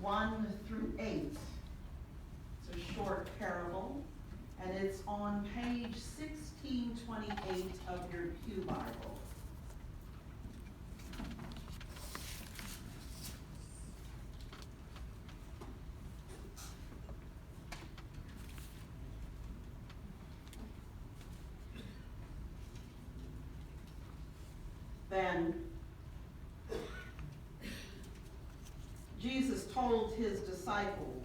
1 through 8. It's a short parable, and it's on page 1628 of your Pew Bible. Then Jesus told his disciples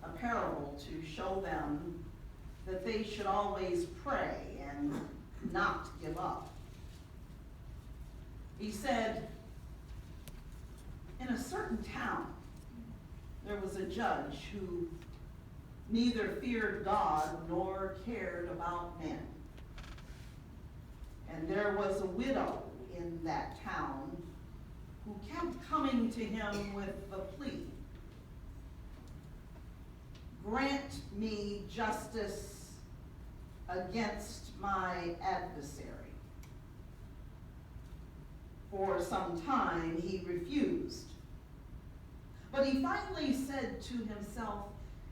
a parable to show them that they should always pray and not give up. He said, in a certain town, there was a judge who neither feared God nor cared about men. And there was a widow in that town who kept coming to him with the plea, grant me justice against my adversary. For some time he refused. But he finally said to himself,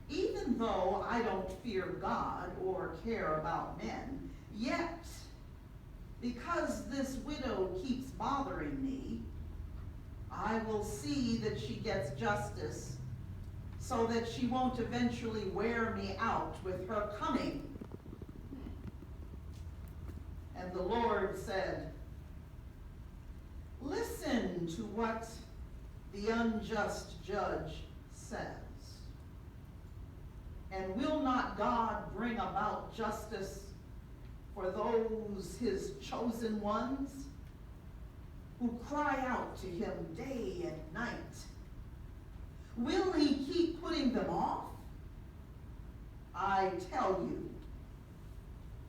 even though I don't fear God or care about men, yet because this widow keeps bothering me, I will see that she gets justice so that she won't eventually wear me out with her coming. And the Lord said, listen to what the unjust judge says. And will not God bring about justice for those his chosen ones who cry out to him day and night? Will he keep putting them off? I tell you,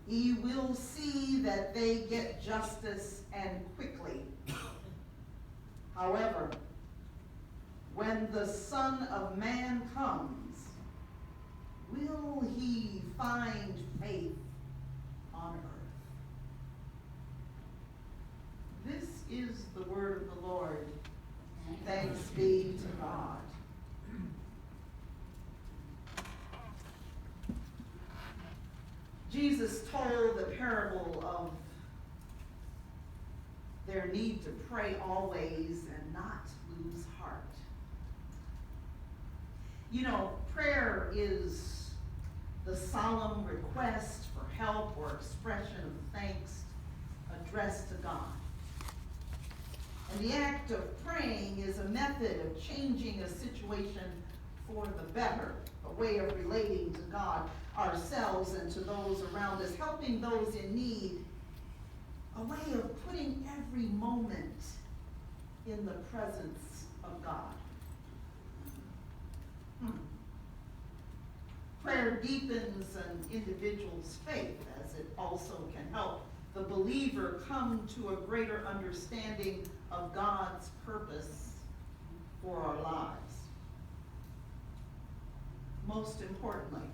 he will see that they get justice, and quickly. However, when the Son of Man comes, will he find faith on earth? This is the word of the Lord. Thanks be to God. Jesus told the parable of their need to pray always and not lose heart. You know, prayer is the solemn request for help or expression of thanks addressed to God. And the act of praying is a method of changing a situation for the better, a way of relating to God, ourselves, and to those around us, helping those in need, a way of putting every moment in the presence of God. Prayer deepens an individual's faith, as it also can help the believer come to a greater understanding of God's purpose for our lives. Most importantly,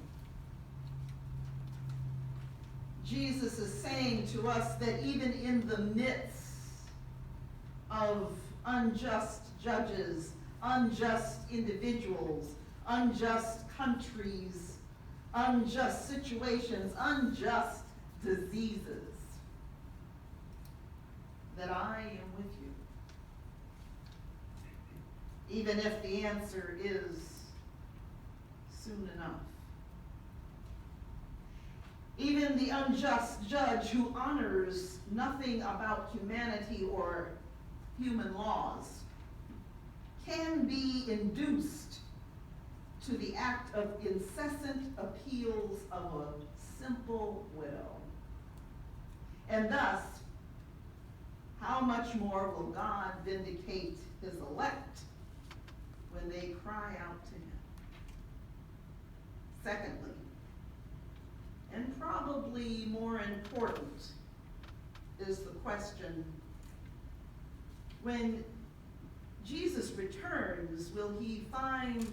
Jesus is saying to us that even in the midst of unjust judges, unjust individuals, unjust countries, unjust situations, unjust diseases, that I am with you. Even if the answer is soon enough. Even the unjust judge who honors nothing about humanity or human laws can be induced to the act of incessant appeals of a simple widow. And thus, how much more will God vindicate his elect when they cry out to him? Secondly, and probably more important, is the question, when Jesus returns, will he find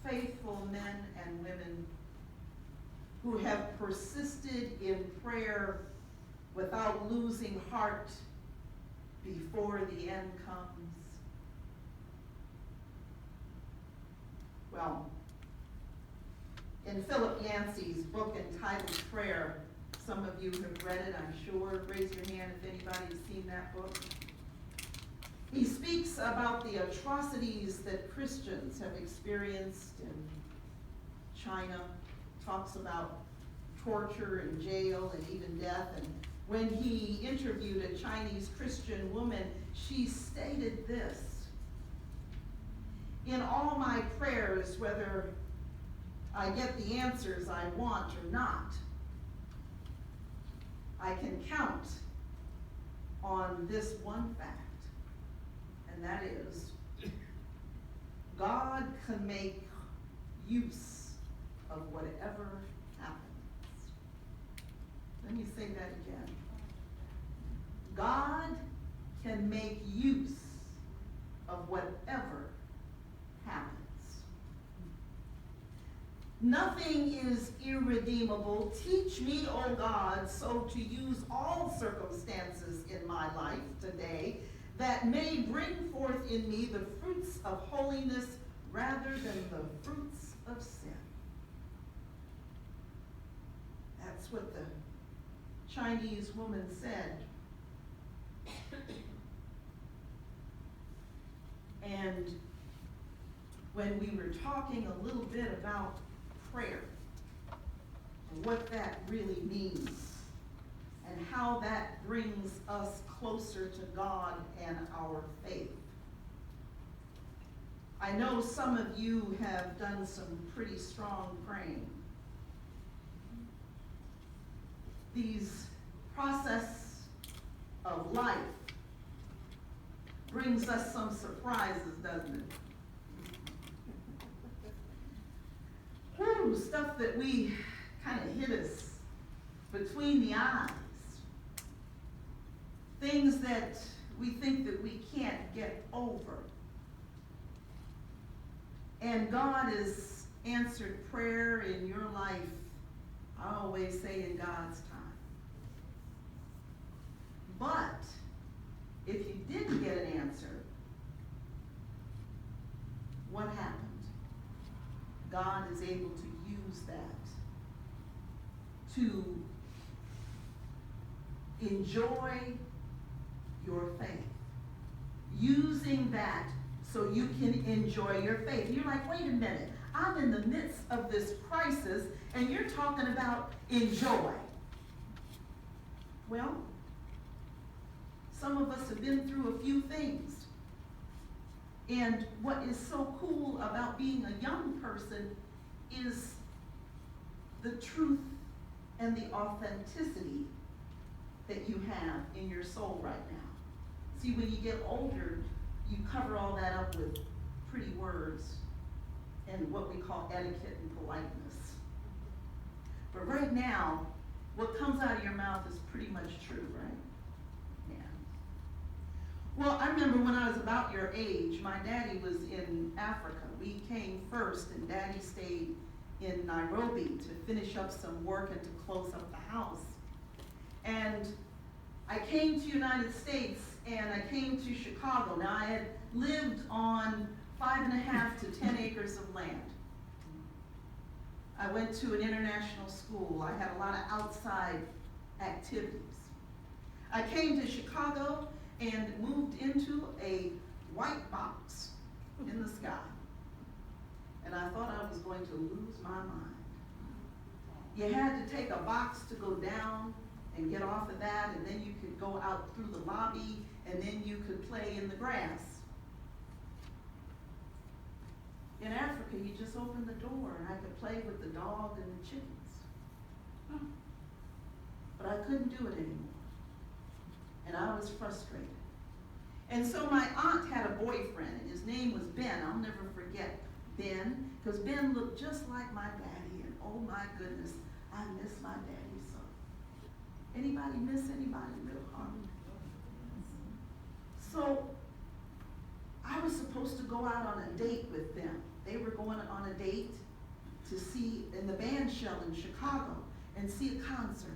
faithful men and women who have persisted in prayer without losing heart before the end comes? Well, in Philip Yancey's book entitled Prayer, some of you have read it, I'm sure. Raise your hand if anybody's seen that book. He speaks about the atrocities that Christians have experienced in China, talks about torture and jail and even death. And when he interviewed a Chinese Christian woman, she stated this: in all my prayers, whether I get the answers I want or not, I can count on this one fact, and that is, God can make use of whatever happens. Let me say that again. God can make use of whatever happens. Nothing is irredeemable. Teach me, O God, so to use all circumstances in my life today that may bring forth in me the fruits of holiness rather than the fruits of sin. That's what the Chinese woman said. And when we were talking a little bit about prayer and what that really means and how that brings us closer to God and our faith, I know some of you have done some pretty strong praying. These process of life brings us some surprises, doesn't it? Whew, stuff that we kind of hit us between the eyes. Things that we think that we can't get over. And God has answered prayer in your life, I always say, in God's time. But if you didn't get an answer, what happened? God is able to use that to enjoy your faith. Using that so you can enjoy your faith. You're like, wait a minute, I'm in the midst of this crisis and you're talking about enjoy. Well, some of us have been through a few things. And what is so cool about being a young person is the truth and the authenticity that you have in your soul right now. See, when you get older, you cover all that up with pretty words and what we call etiquette and politeness. But right now, what comes out of your mouth is pretty much true, right? Well, I remember when I was about your age, my daddy was in Africa. We came first, and Daddy stayed in Nairobi to finish up some work and to close up the house. And I came to United States, and I came to Chicago. Now, I had lived on 5.5 to 10 acres of land. I went to an international school. I had a lot of outside activities. I came to Chicago and moved into a white box in the sky. And I thought I was going to lose my mind. You had to take a box to go down and get off of that, and then you could go out through the lobby, and then you could play in the grass. In Africa, you just opened the door, and I could play with the dog and the chickens. But I couldn't do it anymore. And I was frustrated. And so my aunt had a boyfriend, and his name was Ben. I'll never forget Ben, because Ben looked just like my daddy, and oh my goodness, I miss my daddy so. Anybody miss anybody real hard? So I was supposed to go out on a date with them. They were going on a date to see in the band shell in Chicago and see a concert.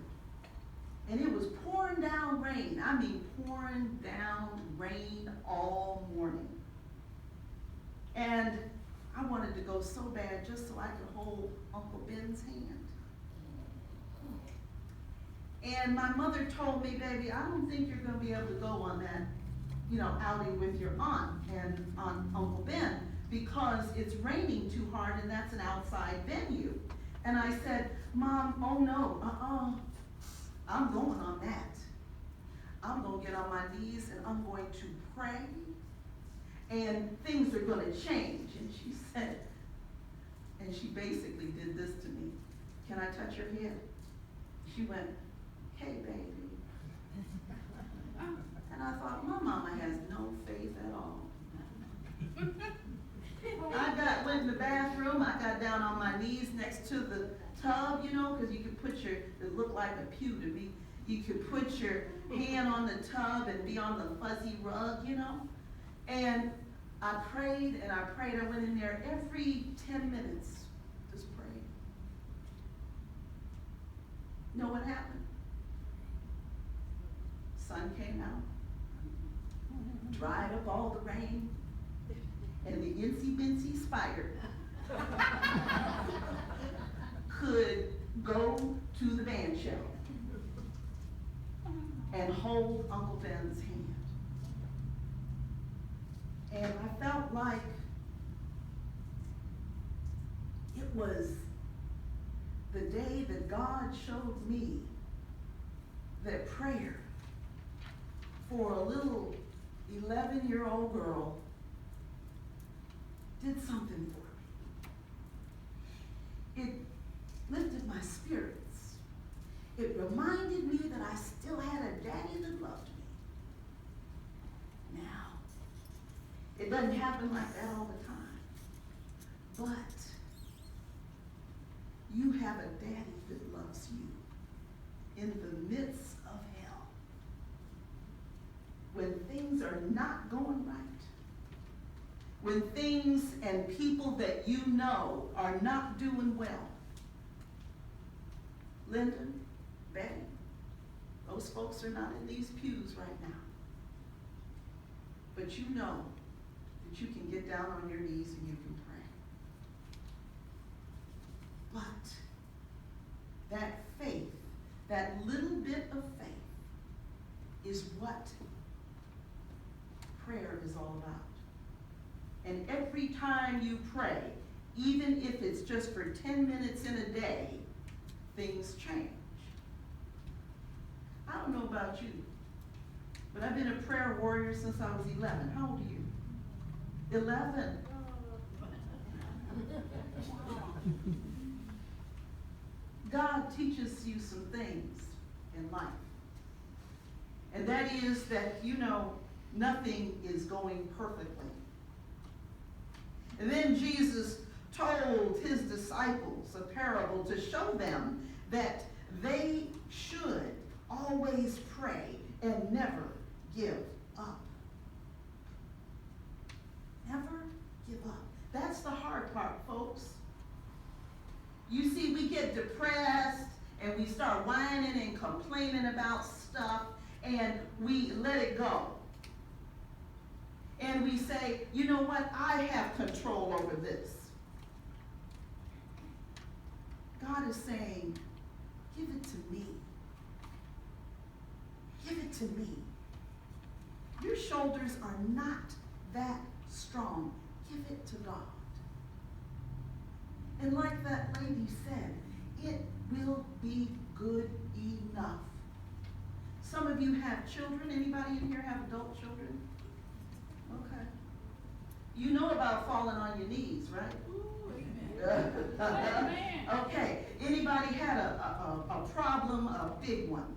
And it was pouring down rain. I mean, pouring down rain all morning. And I wanted to go go so bad just so I could hold Uncle Ben's hand. And my mother told me, baby, I don't think you're gonna be able to go on that, outing with your aunt and on Uncle Ben because it's raining too hard and that's an outside venue. And I said, Mom, oh no, I'm going on that. I'm gonna get on my knees and I'm going to pray and things are gonna change. And she said, and she basically did this to me. Can I touch your head? She went, hey, baby. And I thought, my mama has no faith at all. I went in the bathroom, I got down on my knees next to the tub, because you could put it looked like a pew to me. You could put your hand on the tub and be on the fuzzy rug, And I prayed and I prayed. I went in there every 10 minutes, just prayed. Know what happened? Sun came out, dried up all the rain, and the incy-bincy spider could go to the band shell and hold Uncle Ben's hand. And I felt like it was the day that God showed me that prayer for a little 11-year-old girl did something for me. It lifted my spirits. It reminded me that I still had a daddy that loved me. Now, it doesn't happen like that all the time, but you have a daddy that loves you in the midst of hell. When things are not going right, when things and people that you know are not doing well. Lyndon, Betty, those folks are not in these pews right now. But you know that you can get down on your knees and you can pray. But that faith, that little bit of faith, is what prayer is all about. And every time you pray, even if it's just for 10 minutes in a day, things change. I don't know about you, but I've been a prayer warrior since I was 11. How old are you? 11. God teaches you some things in life. And that is that, nothing is going perfectly. And then Jesus told his disciples a parable to show them that they should always pray and never give up. Never give up. That's the hard part, folks. You see, we get depressed and we start whining and complaining about stuff and we let it go. And we say, you know what? I have control over this. God is saying, give it to me. Give it to me. Your shoulders are not that strong. Give it to God. And like that lady said, it will be good enough. Some of you have children. Anybody in here have adult children? Okay. You know about falling on your knees, right? Ooh, amen. Okay. Anybody had a problem, a big one?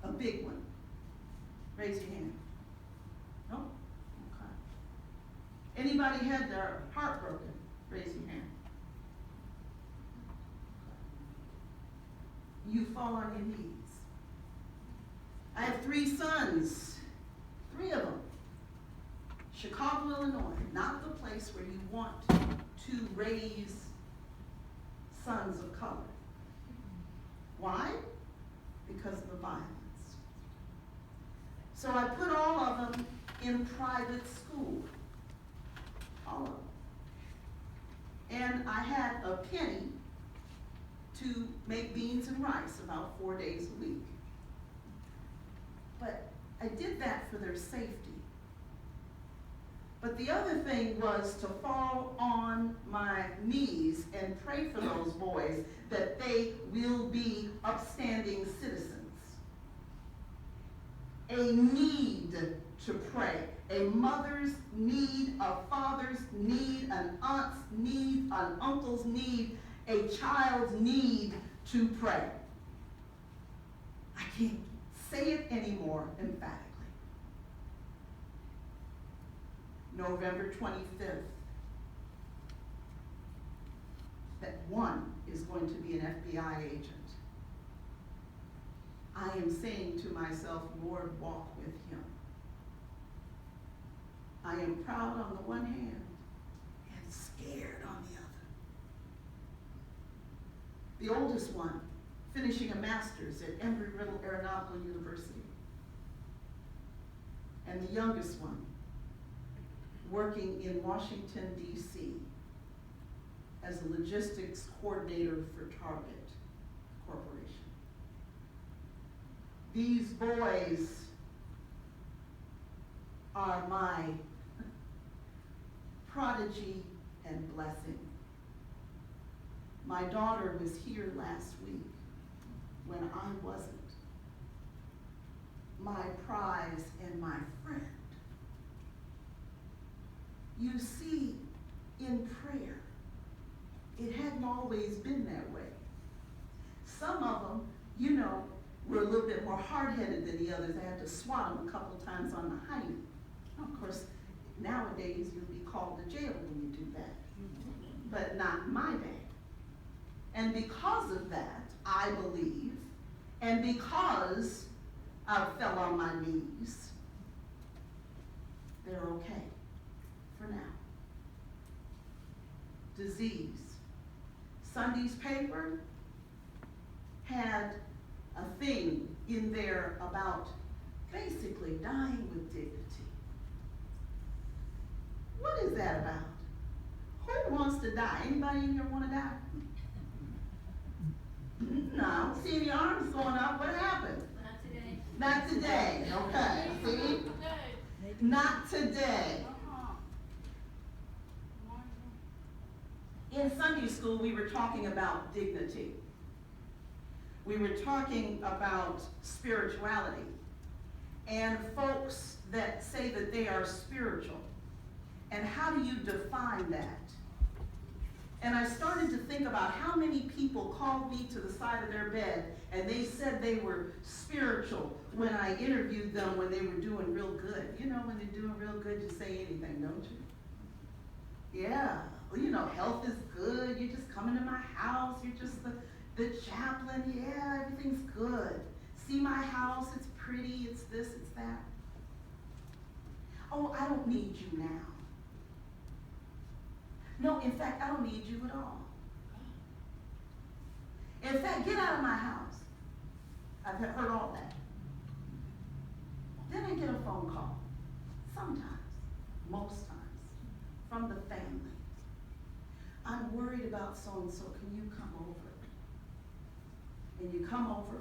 A big one. Raise your hand. No? Okay. Anybody had their heart broken? Raise your hand. You fall on your knees. I have 3 sons, 3 of them. Chicago, Illinois, not the place where you want to raise sons of color. Why? Because of the violence. So I put all of them in private school. All of them. penny to make beans and rice about 4 days a week. But I did that for their safety. But the other thing was to fall on my knees and pray for those boys that they will be upstanding citizens. A need to pray. A mother's need, a father's need, an aunt's need, an uncle's need, a child's need to pray. I can't say it anymore emphatically. November 25th, that one is going to be an FBI agent. I am saying to myself, Lord, walk with him. I am proud on the one hand and scared on the other. The oldest one, finishing a master's at Embry-Riddle Aeronautical University. And the youngest one, working in Washington, D.C. as a logistics coordinator for Target Corporation. These boys are my prodigy and blessing. My daughter was here last week when I wasn't. My prize and my friend. You see, in prayer, it hadn't always been that way. Some of them, you know, were a little bit more hard-headed than the others. I had to swat them a couple times on the hiney. Of course, nowadays you'll be called to jail when you do that, but not in my day. And because of that, I believe, and because I fell on my knees, they're okay for now. Disease. Sunday's paper had a thing in there about basically dying with dignity. What is that about? Who wants to die? Anybody in here want to die? No, I don't see any arms going up. What happened? Not today. Not today, okay. See? Not today. In Sunday school, we were talking about dignity. We were talking about spirituality. And folks that say that they are spiritual. And how do you define that? And I started to think about how many people called me to the side of their bed and they said they were spiritual when I interviewed them when they were doing real good. You know, when they're doing real good, you say anything, don't you? Yeah. Well, you know, health is good. You just come into my house. You're just the chaplain. Yeah, everything's good. See my house. It's pretty. It's this, it's that. Oh, I don't need you now. No, in fact, I don't need you at all. In fact, get out of my house. I've heard all that. Then I get a phone call, sometimes, most times, from the family. I'm worried about so-and-so, can you come over? And you come over,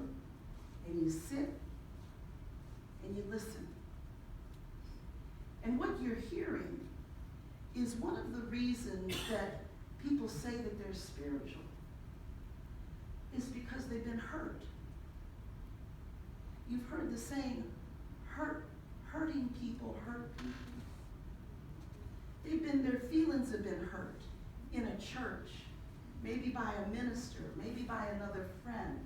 and you sit, and you listen. And what you're hearing is one of the reasons that people say that they're spiritual is because they've been hurt. You've heard the saying, hurting people hurt people. Their feelings have been hurt in a church, maybe by a minister, maybe by another friend.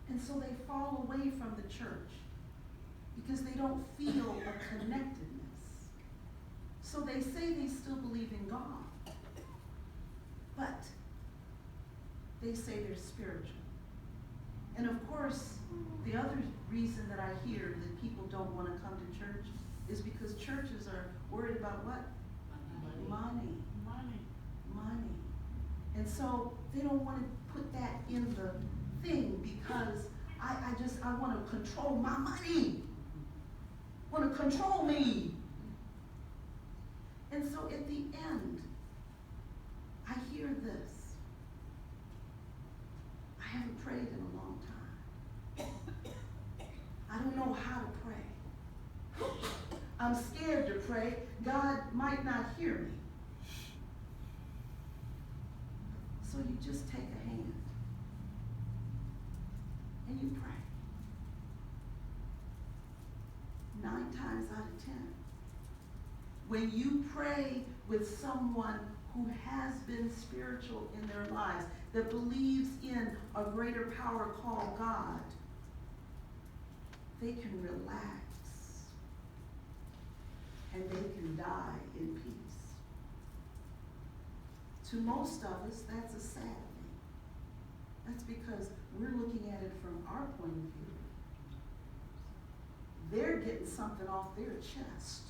And so they fall away from the church because they don't feel a connectedness. So they say they still believe in God, but they say they're spiritual. And of course, the other reason that I hear that people don't want to come to church is because churches are worried about what? Money. And so they don't want to put that in the thing because I want to control my money. Want to control me. And so at the end, I hear this. pray, God might not hear me. So you just take a hand and you pray. 9 times out of 10, when you pray with someone who has been spiritual in their lives, that believes in a greater power called God, they can relax and they can die in peace. To most of us, that's a sad thing. That's because we're looking at it from our point of view. They're getting something off their chest.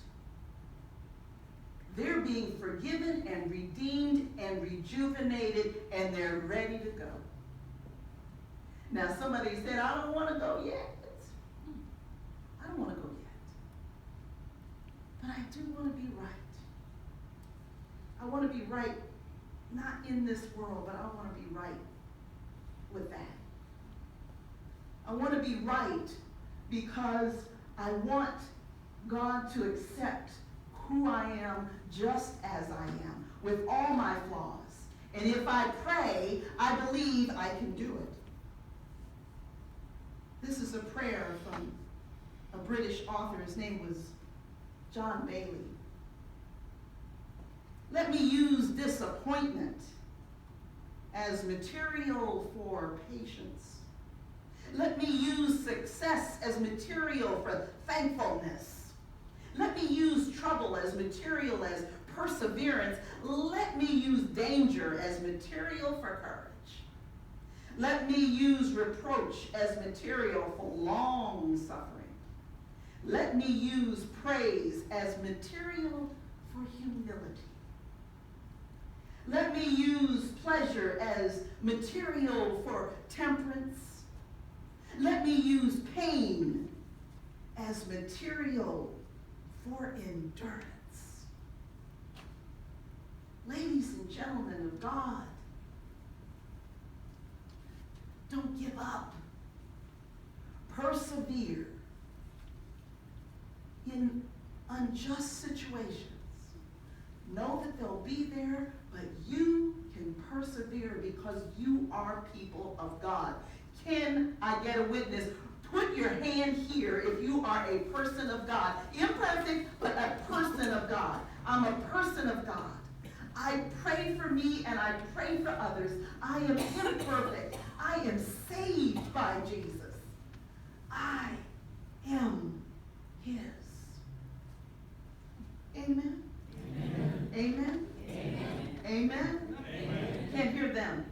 They're being forgiven and redeemed and rejuvenated, and they're ready to go. Now, somebody said, I don't want to go yet. I don't want to go yet. But I do want to be right. I want to be right, not in this world, but I want to be right with that. I want to be right because I want God to accept who I am just as I am, with all my flaws. And if I pray, I believe I can do it. This is a prayer from a British author. His name was John Bailey. Let me use disappointment as material for patience. Let me use success as material for thankfulness. Let me use trouble as material as perseverance. Let me use danger as material for courage. Let me use reproach as material for long suffering. Let me use praise as material for humility. Let me use pleasure as material for temperance. Let me use pain as material for endurance. Ladies and gentlemen of God, don't give up. Persevere in unjust situations. Know that they'll be there, but you can persevere because you are people of God. Can I get a witness? Put your hand here if you are a person of God. Imperfect, but a person of God. I'm a person of God. I pray for me and I pray for others. I am imperfect. I am saved by Jesus. I am his. Amen? Amen? Amen? Amen? Amen. Can't hear them.